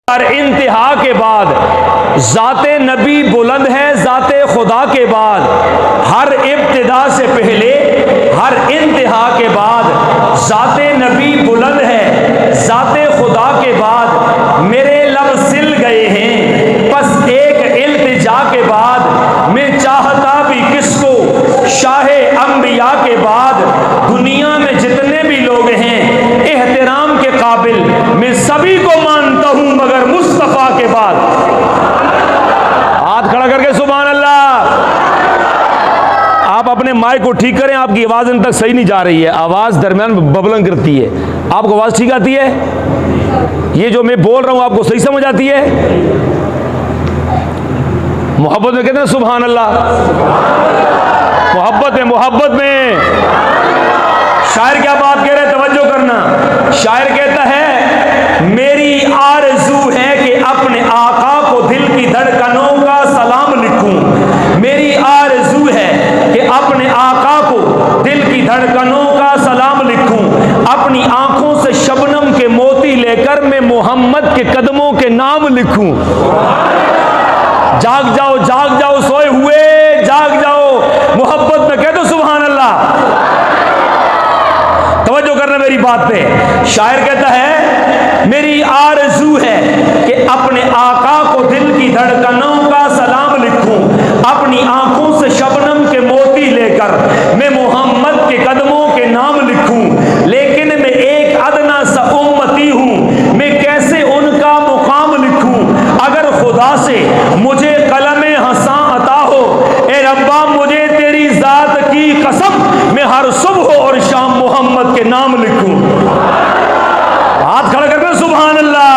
हर इंतहा के बाद ज़ाते नबी बुलंद है, ज़ाते खुदा के बाद हर इब्तिदा से पहले, हर इंतहा के बाद ज़ाते नबी बुलंद है, ज़ाते खुदा के बाद मेरे लब सिल गए हैं। बस एक इल्तिजा के बाद मैं चाहता भी किसको, शाहे अंबिया के बाद दुनिया में जितने भी लोग हैं एहतराम के काबिल मैं सभी को मानता हूं मगर मुस्तफा के बाद। हाथ खड़ा करके सुभान अल्लाह। आप अपने माइक को ठीक करें, आपकी आवाज इन तक सही नहीं जा रही है, आवाज दरमियान बबलिंग करती है। आपको आवाज ठीक आती है? ये जो मैं बोल रहा हूं आपको सही समझ आती है? मोहब्बत में कहते हैं सुभान अल्लाह। मोहब्बत में शायर क्या बात कह रहे हैं, तवज्जो करना। शायर कहता है मेरी आरज़ू है कि अपने आका को दिल की धड़कनों का सलाम लिखूं। मेरी आरज़ू है कि अपने आका को दिल की धड़कनों का सलाम लिखूं। अपनी आंखों से शबनम के मोती लेकर मैं मोहम्मद के कदमों के नाम लिखूं। जाग जाओ सोए हुए जाग जाओ। मोहब्बत में कह दो सुभान अल्लाह। तवज्जो करना मेरी बात पे। शायर कहता है मेरी आरज़ू है कि अपने आका को दिल की धड़कनों का सलाम लिखूं। अपनी आंखों से शबनम के मोती लेकर मैं मोहम्मद के कदमों के नाम लिखूं। लेकिन मैं एक अदना सा उम्मती हूं, मैं कैसे उनका मुकाम लिखूं। अगर खुदा से मुझे कलमे हंसा अता हो, ए रब्बा मुझे तेरी जात की कसम मैं हर सुबह और शाम मोहम्मद के नाम लिखूं। हाथ खड़ा करके सुभान अल्लाह।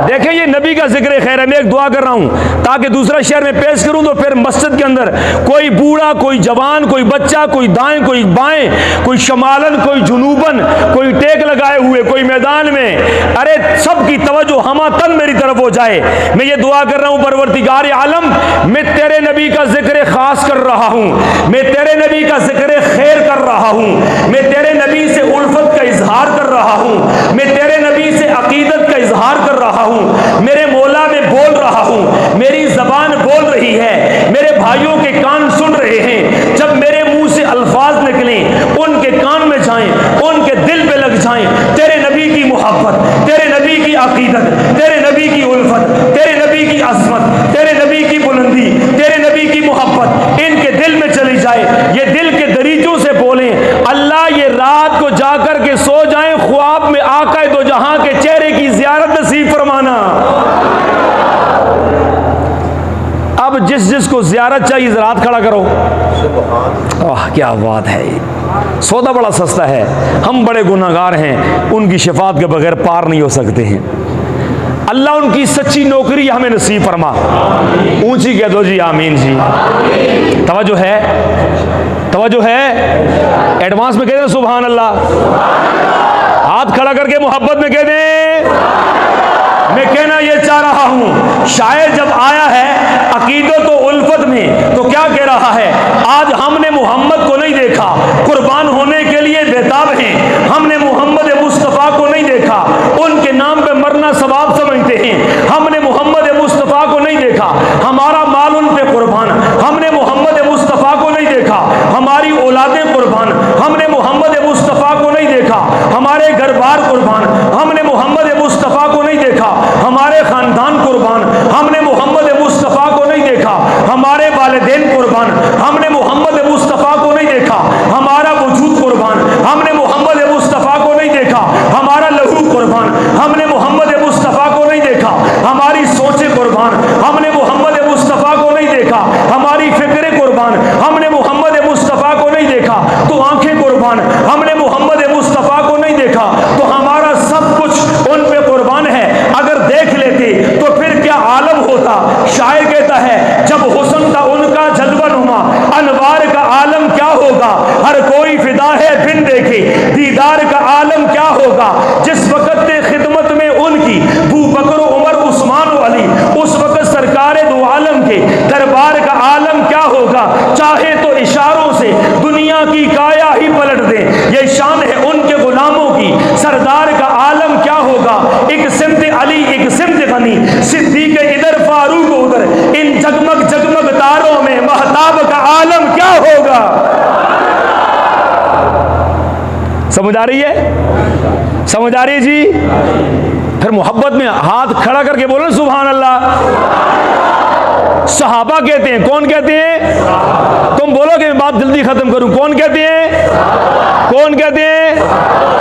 देखिए ये नबी का जिक्र खैर है। मैं एक दुआ कर रहा हूं ताकि दूसरा शहर में पेश करूं तो फिर मस्जिद के अंदर कोई बूढ़ा, कोई जवान, कोई बच्चा, कोई दाएं, कोई बाएं, कोई शमालन, कोई जुनूबन, कोई टेक लगाए हुए, कोई मैदान में, अरे सबकी तवज्जो हमातन मेरी तरफ हो जाए। मैं ये दुआ कर रहा हूं परवरदिगार आलम, मैं तेरे नबी का जिक्र खास कर रहा हूं, मैं तेरे नबी का जिक्र खैर कर रहा हूं, मैं तेरे नबी से उल्फत का इजहार कर रहा हूं, मैं तेरे नबी से अकीदत का इजहार कर रहा हूं। मेरे मौला में बोल रहा हूं, मेरी जबान बोल रही है, मेरे भाइयों के कान सुन रहे हैं। जब मेरे मुंह से अल्फाज निकले उनके कान में जाएं, उनके दिल पे लग जाएं। तेरे नबी की मोहब्बत, तेरे नबी की अकीदत, तेरे नबी की उल्फत, तेरे नबी की अज़मत, तेरे नबी की बुलंदी, तेरे नबी की मोहब्बत इनके दिल में चली जाए। ये दिल के दरीचों से बोलें अल्लाह ये रात को जाकर के सो जाएं, ख्वाब में आका दो जहां के चेहरे की ज़ियारत नसीब फरमाना। अब जिस को ज़ियारत चाहिए ज़रा हाथ खड़ा करो। वाह क्या बात है। सौदा बड़ा सस्ता है, हम बड़े गुनाहगार हैं, उनकी शफात के बगैर पार नहीं हो सकते हैं। अल्लाह उनकी सच्ची नौकरी हमें नसीब फरमा। ऊंची कह दो जी आमीन जी। तवज्जो है, एडवांस में कह दें सुभान अल्लाह। हाथ खड़ा करके मोहब्बत में कह दें। मैं कहना यह चाह रहा हूं, शायद जब आया है अकीदत तो उल्फत में तो क्या कह रहा है, आज हमने मोहम्मद को नहीं देखा, कुर्बान होने के लिए बेताब हैं। हमने मोहम्मद मुस्तफ़ा को नहीं देखा, उनके नाम पे मरना सवाब समझते हैं। हमने मोहम्मद मुस्तफ़ा को नहीं देखा, हमारा माल उन पे कुर्बान। हमने मोहम्मद मुस्तफ़ा को नहीं देखा, हमारी औलादें कुर्बान। हमने मोहम्मद मुस्तफ़ा को नहीं देखा, हमारे घर बार कुर्बान। हमने मोहम्मद मुस्तफ़ा को नहीं देखा, हमारे खानदान कुर्बान। हमने मोहम्मद मुस्तफ़ा को नहीं देखा, हमारे वालिदैन कुर्बान। हमने मोहम्मद मुस्तफ़ा को नहीं देखा, हमारा वजूद कुर्बान। हमने मोहम्मद मुस्तफ़ा को नहीं देखा, हमारा लहू कुर्बान। हमने मोहम्मद मुस्तफ़ा को नहीं देखा, हमारी सोचें कुर्बान। हमने मोहम्मद मुस्तफ़ा को नहीं देखा, हमारी फिक्रें कुर्बान। हमने मोहम्मद मुस्तफ़ा को नहीं देखा तो आंखें कुर्बान। हमने मोहम्मद मुस्तफ़ा को नहीं देखा तो हमारा सब कुछ उन पे कुर्बान है। अगर देख लेते तो फिर क्या आलम होता। शायर कहता है जब हुस्न था उनका जलवा नुमा, अनवार का आलम क्या होगा। हर कोई फिदा है बिन देखे, दीदार का आलम क्या होगा। जिस वक्त खिदमत में उनकी बू बकर उमर उस्मान अली, उस वक्त सरकार दो आलम के दरबार का आलम क्या होगा। चाहे तो इशारों से दुनिया की काया ही पलट दे, ये समझ आ रही है जी? फिर मोहब्बत में हाथ खड़ा करके बोलो ना सुभान अल्लाह। सहाबा कहते हैं, कौन कहते हैं? तुम बोलोगे मैं बात जल्दी खत्म करूं, कौन कहते हैं? कौन कहते हैं?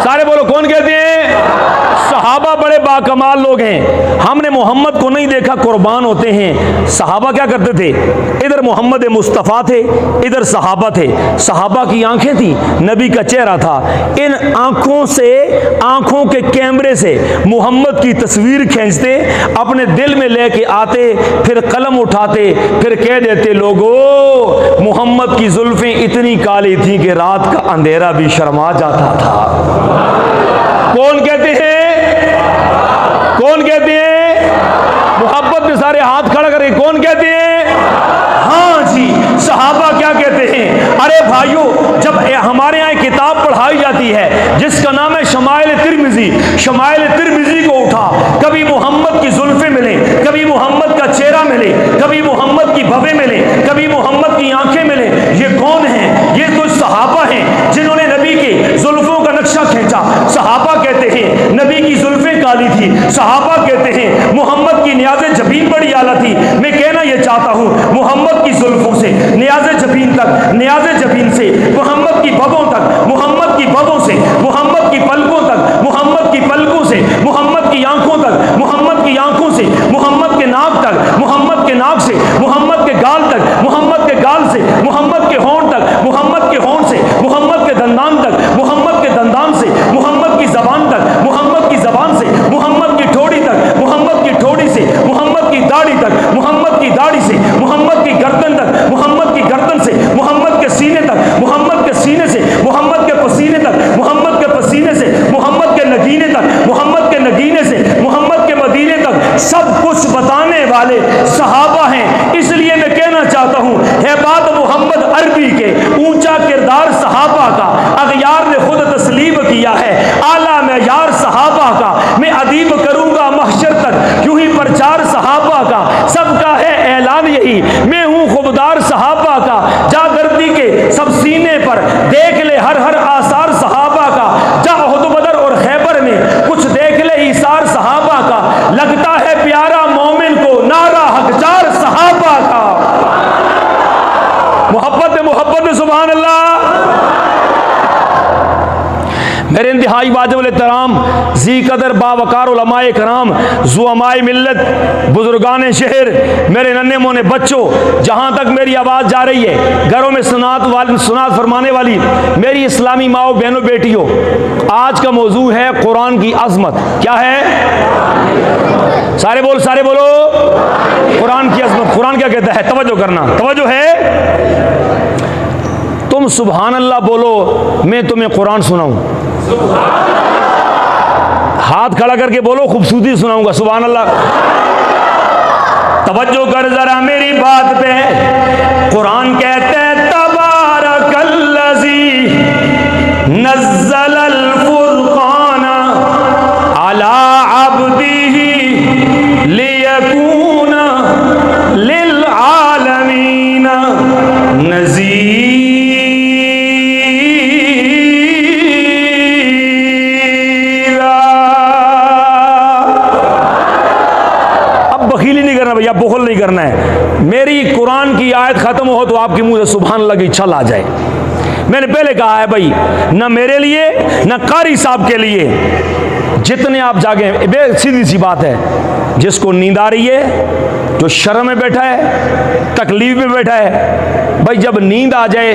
सारे बोलो, कौन कहते हैं? सहाबा बड़े बाकमाल लोग हैं। हमने मोहम्मद को नहीं देखा, कुर्बान होते हैं। सहाबा क्या करते थे? इधर मोहम्मद मुस्तफ़ा थे, इधर सहाबा थे। सहाबा की आंखें थी, नबी का चेहरा था। इन आंखों से, आंखों के कैमरे से मोहम्मद की तस्वीर खींचते, अपने दिल में लेके आते, फिर कलम उठाते, फिर कह देते लोगों मोहम्मद की जुल्फें इतनी काली थी कि रात का अंधेरा भी शर्मा जाता था। कौन कहते हैं? कौन कहते हैं? मोहब्बत में सारे हाथ खड़ा करके कौन कहते हैं? हाँ जी, सहाबा क्या कहते हैं? अरे भाइयों, जब हमारे यहाँ किताब पढ़ाई जाती है जिसका नाम है शमाइल तिर्मिजी, शमाइल तिर्मिजी को उठा, कभी मोहम्मद की जुल्फें मिले, कभी मोहम्मद का चेहरा मिले, कभी मोहम्मद की भवें मिले, कभी मोहम्मद की आंखें मिले। ये कौन है? ये तो सहाबा हैं जिन्होंने नबी के जुल्फों का नक्शा खींचा। सहाबा कहते हैं नबी की जुल्फें काली थी। सहाबा कहते हैं मोहम्मद की नियाज़े जबीन बड़ी आला थी। मैं कहना यह चाहता हूँ, मोहम्मद की जुल्फों से नियाज़े जबीन तक, नियाज़े जबीन से मोहम्मद की भवों तक, मोहम्मद की भवों से मोहम्मद की पलकों तक, मोहम्मद की पलकों से मोहम्मद की आंखों तक, मोहम्मद की आंखों से मोहम्मद के नाक तक, मोहम्मद के नाक से मोहम्मद के गाल तक, मोहम्मद के गाल से मोहम्मद के होंठ तक, मोहम्मद के होंठ से मोहम्मद के दंदान तक, मोहम्मद के दंदान से मोहम्मद की जबान तक, मोहम्मद की जबान से मोहम्मद की ठोड़ी तक, मोहम्मद की ठोड़ी से मोहम्मद की दाढ़ी तक, मोहम्मद की दाढ़ी से मोहम्मद की गर्दन तक, मोहम्मद की गर्दन से मोहम्मद के सीने तक, मोहम्मद के सीने से मोहम्मद के पसीने तक, मोहम्मद के पसीने से मोहम्मद के नगीने तक, मोहम्मद के नगीने से मोहम्मद के मदीने तक, सब कुछ बताने वाले सहाबा हैं। इसलिए मैं कहना चाहता हूँ, है बात मोहम्मद अरबी के, ऊंचा किरदार सहाबा का अगयार ने खुद तस्लीम किया है। आला मेयार सहाबा का मैं अदीब करूंगा महशर तक, यूं ही प्रचार सहाबा का सबका है ऐलान यही, मैं हूँ खुबदार सहाबा का। जा दर्दी के सब सीने पर देख ले हर हर आसार सहाबा का, जा उहद बदर और खैबर में कुछ देख ले ईसार सहाबा का, लगता है प्यारा मोमिन को नारा हकजार सहाबा का। मोहब्बत में सुभान अल्लाह। मेरे इंतहाई वाजिब एहतराम जी कदर बावकार उलमाए कराम, ज़ुअमाए मिल्लत, बुजुर्गान शहर, मेरे नन्हे मोने बच्चों, जहाँ तक मेरी आवाज़ जा रही है, घरों में सुनात फरमाने वाली मेरी इस्लामी माओ बहनों बेटियों, आज का मौजू है कुरान की अज़मत। क्या है? सारे बोलो कुरान की अज़मत। कुरान क्या कहता है? तवज्जो करना, तवज्जो है। तुम सुभान अल्लाह बोलो, मैं तुम्हें कुरान सुनाऊं। हाथ खड़ा करके बोलो, खूबसूरती सुनाऊंगा। सुभान अल्लाह। तवज्जो कर जरा मेरी बात पे। कुरान कहते हैं तबारकल्लज़ी नज़्ज़लल फुरक़ान अला अब्दिही लियकून लिल आलमीन नज़ीर। भैया बुखल नहीं करना है। मेरी कुरान की आयत खत्म हो तो आपके मुंह से सुभान अल्लाह की छल आ जाए। मैंने पहले कहा है भाई, ना मेरे लिए ना कारी साहब के लिए, जितने आप जागे, सीधी सी बात है, जिसको नींद आ रही है, जो शर्म में बैठा है, तकलीफ में बैठा है, भाई जब नींद आ जाए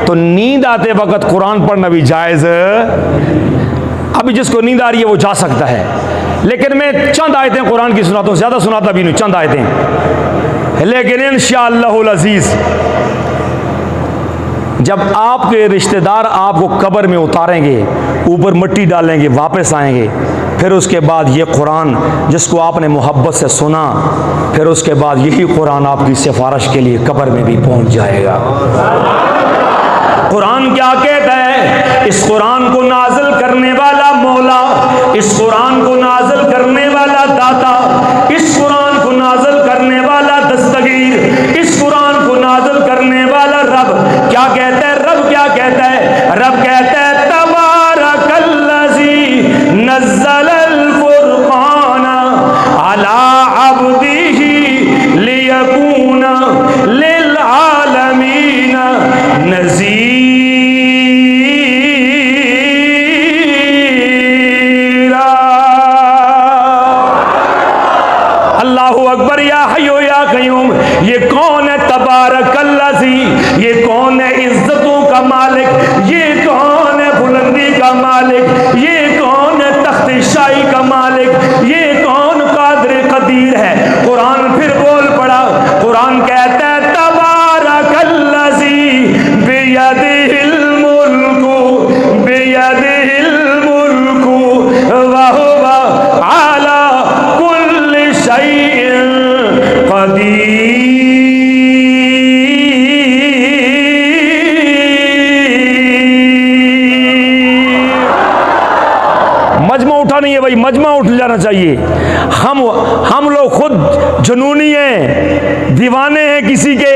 तो नींद आते वक्त कुरान पढ़ना भी जायज़। अभी जिसको नींद आ रही है वो जा सकता है, लेकिन मैं चंद आयतें कुरान की सुनाता हूँ, ज़्यादा सुनाता भी नहीं, चंद आयतें। लेकिन इंशाअल्लाहुल अज़ीज़ जब आपके रिश्तेदार आपको कब्र में उतारेंगे, ऊपर मिट्टी डालेंगे, वापस आएंगे, फिर उसके बाद ये कुरान जिसको आपने मोहब्बत से सुना, फिर उसके बाद यही कुरान आपकी सिफारिश के लिए कब्र में भी पहुँच जाएगा। कुरान क्या कहता है? इस कुरान को नाज़िल करने वाला मौला, इस कुरान को नाज़िल करने वाला दाता, इस कुरान को नाज़िल करने वाला दस्तगीर, इस कुरान को नाज़िल करने वाला रब क्या कहता है? रब क्या कहता है? रब कहता है तबारकल्लज़ी नज़्ज़ल अकबर या हय्यो या कय्यूम। ये कौन है तबारकल्लज़ी, ये कौन है इज्जतों का मालिक, ये कौन है बुलंदी का मालिक, ये कौन है तख्त-ए-शाही का मालिक, ये कौन कादिर कदीर है। कुरान फिर बोल पड़ा, कुरान कहता है तबारकल्लज़ी बियदिहिल मुल्कु बियदिहिल मुल्कु व हुवा अला कुल्लि शैइन कदीर। मजमा उठा नहीं है भाई, मजमा उठ जाना चाहिए। हम लोग खुद जुनूनी हैं, दीवाने हैं किसी के।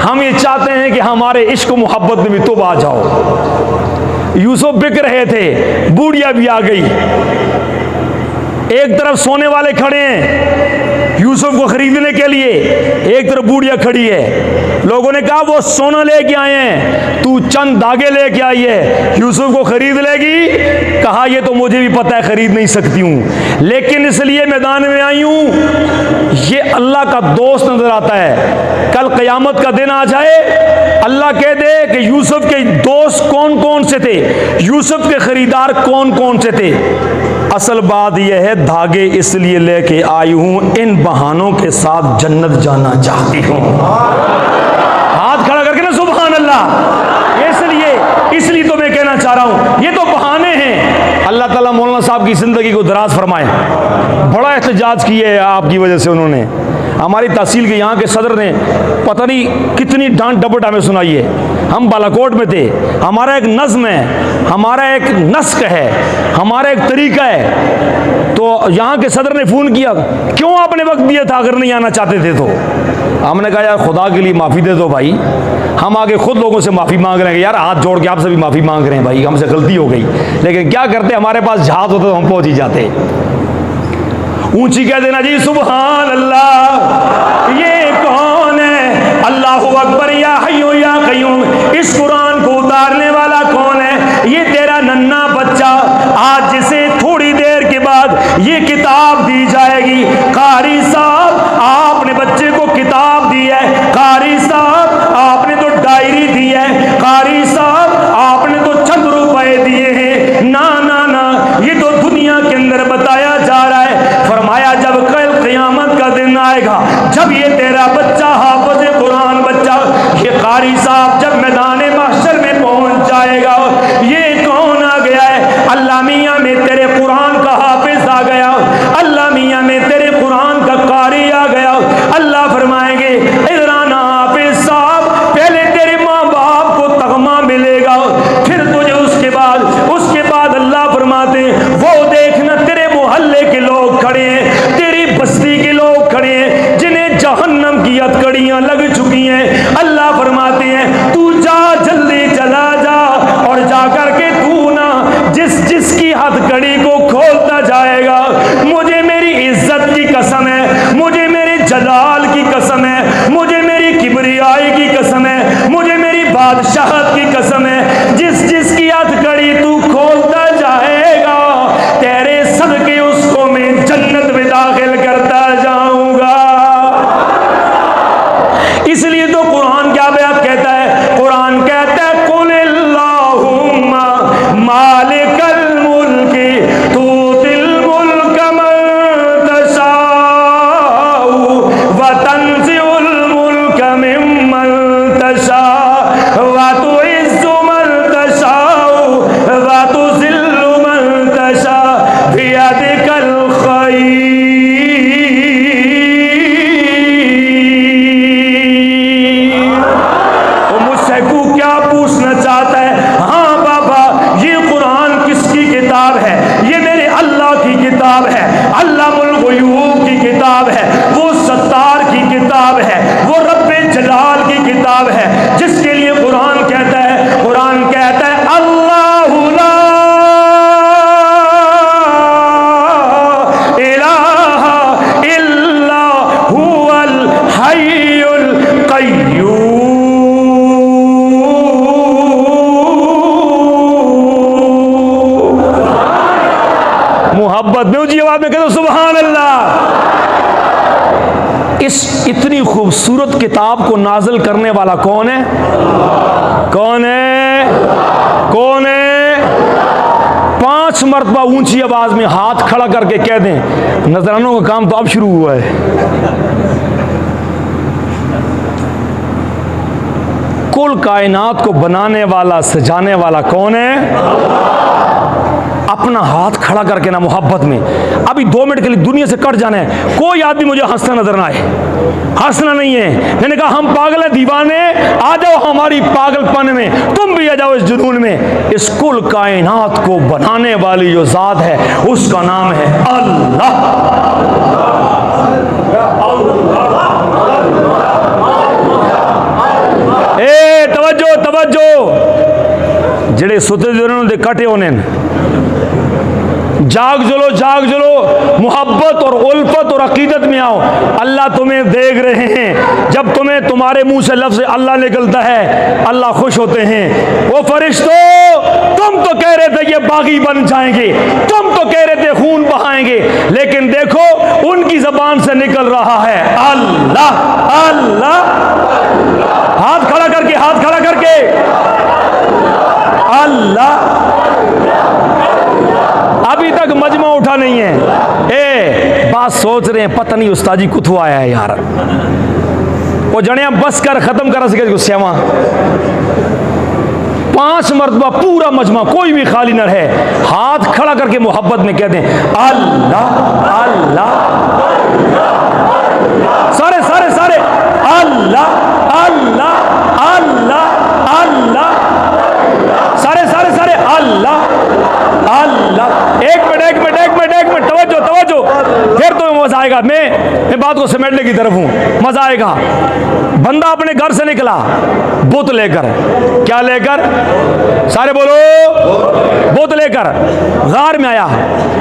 हम ये चाहते हैं कि हमारे इश्क मोहब्बत में भी तुम आ जाओ। यूसुफ बिक रहे थे, बूढ़िया भी आ गई। एक तरफ सोने वाले खड़े हैं यूसुफ को खरीदने के लिए, एक तरफ बूढ़िया खड़ी है। लोगों ने कहा वो सोना लेके आए हैं, तू चंद धागे लेके आई है, यूसुफ को खरीद लेगी? कहा ये तो मुझे भी पता है खरीद नहीं सकती हूं, लेकिन इसलिए मैदान में आई हूं, ये अल्लाह का दोस्त नजर आता है। कल क़यामत का दिन आ जाए, अल्लाह कह दे कि यूसुफ के दोस्त कौन कौन से थे, यूसुफ के खरीदार कौन कौन से थे। असल बात यह है, धागे इसलिए लेके आई हूं, इन बहानों के साथ जन्नत जाना चाहती हूं। हाथ खड़ा करके ना सुभान अल्लाह। इसलिए तो मैं कहना चाह रहा हूं, ये तो बहाने हैं। अल्लाह ताला मौलाना साहब की जिंदगी को दराज फरमाए। बड़ा एहतजाज किया है आपकी वजह से उन्होंने। हमारी तहसील के यहाँ के सदर ने पता नहीं कितनी डांट डपट हमें सुनाई है। हम बालाकोट में थे, हमारा एक नज़्म है, हमारा एक नस्क है, हमारा एक तरीका है। तो यहाँ के सदर ने फ़ोन किया, क्यों आपने वक्त दिया था अगर नहीं आना चाहते थे तो? हमने कहा यार खुदा के लिए माफ़ी दे दो भाई, हम आगे खुद लोगों से माफ़ी मांग रहे हैं यार, हाथ जोड़ के आपसे भी माफ़ी मांग रहे हैं भाई, हमसे गलती हो गई। लेकिन क्या करते, हमारे पास जहाज़ होता तो हम पहुँच ही जाते। ऊंची कह देना जी सुभान अल्लाह। ये कौन है? अल्लाहु अकबर या हय्यो या कय्यूम। इस कुरान को उतारने वाला कौन है? ये तेरा नन्हा बच्चा, आज जिसे थोड़ी देर के बाद ये किताब दी जाएगी। कारी साहब आपने बच्चे को किताब दी है, कारी साहब आपने तो डायरी दी है, कारी साहब आपने तो चंद रुपए दिए हैं। ना ना ना, ये तो दुनिया के अंदर बताया जा रहा है। फरमाया जब कल क़यामत का दिन आएगा, जब ये तेरा बच्चा हाफ़िज़ कुरान बच्चा, ये कारी साहब जब मैदान महशर में पहुंच जाएगा, ये कौन आ गया है? अल्लाह मियाँ में तेरे कुरान का हाफ़िज़ आ गया, अल्लाह मियाँ में तेरे कुरान का कारी आ गया। अल्लाह फरमाएंगे इधर आना हाफ़िज़ साहब, पहले तेरे माँ बाप को तगमा मिलेगा, फिर तुझे उसके बाद अल्लाह फरमाते वो देखना तेरे मोहल्ले के लोग खड़े हैं, तेरी बस्ती के लोग खड़े हैं, जिन्हें जहन्नम की हथकड़ियां लग चुकी हैं। अल्लाह फरमाते हैं तू जा, जल्दी चला जा, और जाकर के तू ना जिसकी हथकड़ी को खोलता जाएगा, मुझे मेरी इज्जत की कसम है, मुझे मेरे जलाल की कसम है, मुझे मेरी किबरियाई की कसम है, मुझे मेरी बादशाहत की कसम है, जिसकी हथकड़ी तू खोलता जाएगा, तेरे सदके उसको मैं जन्नत में दाखिल करता जाऊंगा। इसलिए तो कुरान क्या बयान कहता है? कुरान कहता है कुलिल्लाहुम्मा मालिकल मुल्की तूतिल मुल्क मन तशाउ व तंज़िउल मुल्क मिम्मन तशाउ व तुइज़्ज़ु मन तशाउ व तुज़िल्लु मन तशाउ बियदिकल खैर। क्या पूछना चाहता है? हाँ बाबा, ये कुरान किसकी किताब है? ये मेरे अल्लाह की किताब है, अल्लामुल गुयूब की किताब है, वो सत्तार की किताब है, वो रब्बे जलाल की किताब है, जिसके लिए कुरान कहता है अल्लाहु ला इलाहा इल्ला हुवल हय्युल कय्यूम। मोहब्बत में ऊंची आवाज में कह दो सुभान अल्लाह। इस इतनी खूबसूरत किताब को नाजिल करने वाला कौन है? कौन है? कौन है? 5 मरतबा ऊंची आवाज में हाथ खड़ा करके कह दें, नजरानों का काम तो अब शुरू हुआ है। कुल कायनात को बनाने वाला, सजाने वाला कौन है? अपना हाथ खड़ा करके ना मोहब्बत में, अभी 2 मिनट के लिए दुनिया से कट जाना है, कोई आदमी मुझे हंसना नजर ना आए, हंसना नहीं है। मैंने कहा हम पागल है दीवाने, आ जाओ हमारी पागलपन में, तुम भी आ जाओ इस जुनून में। इस कुल कायनात को बनाने वाली जो जात है उसका नाम है अल्लाह। ए तवज्जो तवज्जो, जेड़े सुते दे कटे होने, जाग जलो, मोहब्बत और उल्फत और अकीदत में आओ। अल्लाह तुम्हें देख रहे हैं, जब तुम्हें तुम्हारे मुंह से लफ्ज़ अल्लाह निकलता है अल्लाह खुश होते हैं। वो फरिश्तों, तुम तो कह रहे थे ये बागी बन जाएंगे, तुम तो कह रहे थे खून बहाएंगे, लेकिन देखो उनकी जबान से निकल रहा है अल्लाह अल्लाह। हाथ खड़ा करके, हाथ खड़ा करके, अल्लाह। अभी तक मजमा उठा नहीं है। ए बात सोच रहे हैं, पता नहीं उस्तादी कुथु आया है यार, वो जने बस कर खत्म कर सके गुस्से। 5 मरतबा पूरा मजमा, कोई भी खाली न रहे, हाथ खड़ा करके मोहब्बत में कहते हैं अल्लाह अल्लाह। सारे सारे सारे अल्लाह अल्लाह अल्लाह अल्लाह, सारे सारे सारे अल्लाह अल्लाह। एक मिनट तवज्जो तवज्जो, फिर तो मजा आएगा। मैं बात को समेटने की तरफ हूं, मजा आएगा। बंदा अपने घर से निकला बुत लेकर, क्या लेकर? सारे बोलो, बुत लेकर गार में आया,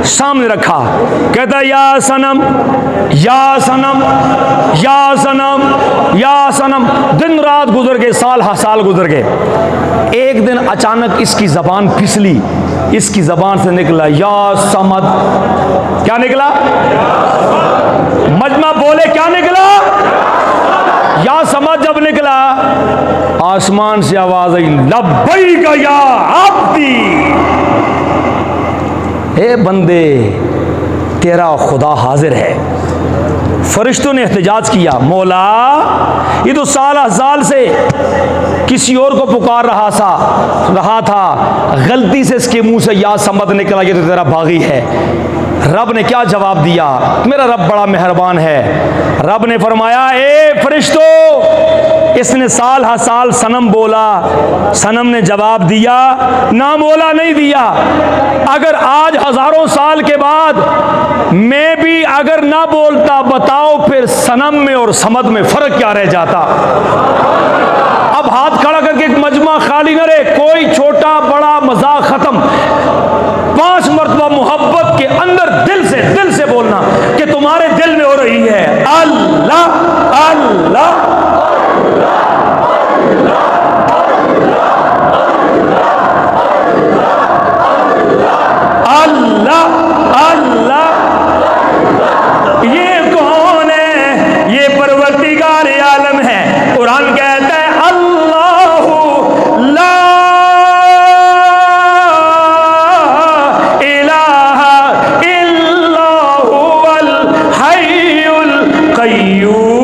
सामने रखा, कहता या सनम या सनम या सनम या सनम। दिन रात गुजर गए, साल गुजर गए। एक दिन अचानक इसकी जबान फिसली, इसकी जबान से निकला या समद। क्या निकला? मजमा बोले क्या निकला? या समद। जब निकला आसमान से आवाज आई लब्बैक या अब्दी। ए बंदे, तेरा खुदा हाजिर है। फरिश्तों ने एहतजाज किया, मौला ये तो साल से किसी और को पुकार रहा था, गलती से इसके मुंह से या समद निकला, ये तो तेरा बागी है। रब ने क्या जवाब दिया? मेरा रब बड़ा मेहरबान है। रब ने फरमाया, ए फरिश्तों, इसने साल सनम बोला, सनम ने जवाब दिया, ना बोला नहीं दिया। अगर आज हजारों साल के बाद मैं भी अगर ना बोलता, बताओ फिर सनम में और समद में फर्क क्या रह जाता? अब हाथ खड़ा करके मजमा खाली न रहे, कोई छोटा बड़ा मजाक खत्म। 5 मरतबा मोहब्बत के अंदर दिल से बोलना कि तुम्हारे दिल में हो रही है अल्लाह अल्लाह अल्लाह अल्लाह। ये कौन है? ये परवरदिगार आलम है। कुरान कहता है अल्लाहु ला इलाहा इल्ला हुवल हय्युल कय्यूम।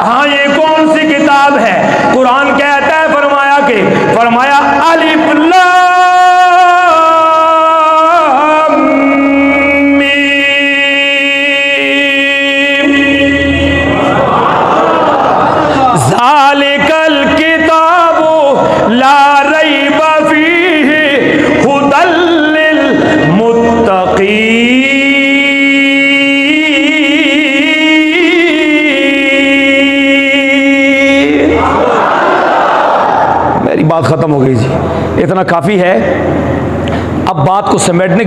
हाँ, ये कौन सी किताब है? कुरान कहता है, फरमाया अलिफ लाम मीम ज़ालिकल किताबु ला रैब फीहि हुदल लिल मुत्तक़ीन। मेरी बात खत्म हो गई जी, इतना काफी है। अब बात को समेटने